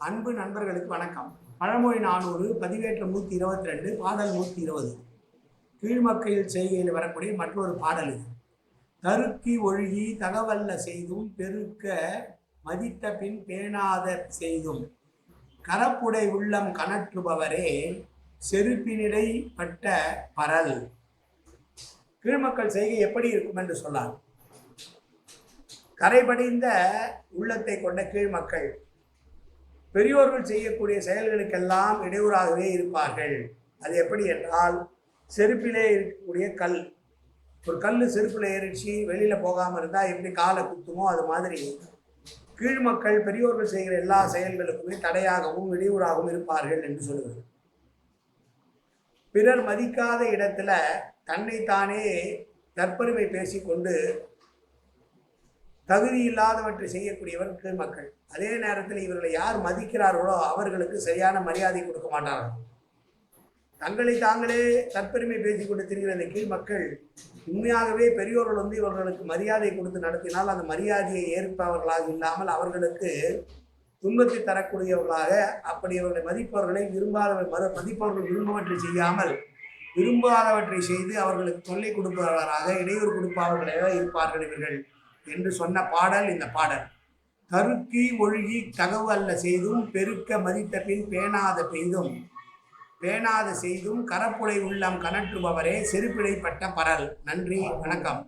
அன்பு நண்பர்களுக்கு வணக்கம். பழமொழி 400, பதிவேற்றம் 122, பாடல் 120. கீழ்மக்கையில் செய்கையில் வரக்கூடிய மற்றொரு பாடல் இது. தருக்கி ஒழுகி தகவல்ல செய்தும் பெருக்க மதித்த பின் பேணாத செய்தும் கரப்புடை உள்ளம் கனற்றுபவரே செருப்பினிடை பட்ட பரல். கீழ்மக்கள் செய்கை எப்படி இருக்கும் என்று சொன்னார். கரைபடிந்த உள்ளத்தை கொண்ட கீழ்மக்கள் பெரியோர்கள் செய்யக்கூடிய செயல்களுக்கெல்லாம் இடையூறாகவே இருப்பார்கள். அது எப்படி என்றால், செருப்பிலே இருக்கக்கூடிய கல், ஒரு கல் செருப்பில் ஏறிச்சு வெளியில் போகாமல் இருந்தால் எப்படி காலை குத்துமோ அது மாதிரி கீழ்மக்கள் பெரியோர்கள் செய்கிற எல்லா செயல்களுக்குமே தடையாகவும் இடையூறாகவும் இருப்பார்கள் என்று சொல்லுவது. பிறர் மதிக்காத இடத்துல தன்னைத்தானே தற்பெருமை பேசிக்கொண்டு தகுதி இல்லாதவற்றை செய்யக்கூடியவர் கீழ்மக்கள். அதே நேரத்தில் இவர்களை யார் மதிக்கிறார்களோ அவர்களுக்கு சரியான மரியாதை கொடுக்க மாட்டார்கள். தங்களை தாங்களே தற்பெருமை பேசிக்கொண்டு திரிகிற இந்த கீழ்மக்கள் உண்மையாகவே பெரியோர்கள் இவர்களுக்கு மரியாதை கொடுத்து நடத்தினால் அந்த மரியாதையை ஏற்பவர்களாக இல்லாமல் அவர்களுக்கு துன்பத்தை தரக்கூடியவர்களாக, அப்படி அவர்களை மதிப்பவர்களை மதிப்பவர்கள் விரும்பவற்றை செய்யாமல் விரும்பாதவற்றை செய்து அவர்களுக்கு தொல்லை கொடுப்பவர்களாக, இடையூறு கொடுப்பவர்களாக இருப்பார்கள் இவர்கள் என்று சொன்ன பாடல் இந்த பாடல். தருக்கி ஒழுகி தகவு அல்ல செய்தும் பெருக்க மதித்த பின் பேணாத செய்தும் கரப்புடை உள்ளம் கனற்றுபவரே செருப்பிடைப்பட்ட பரல். நன்றி, வணக்கம்.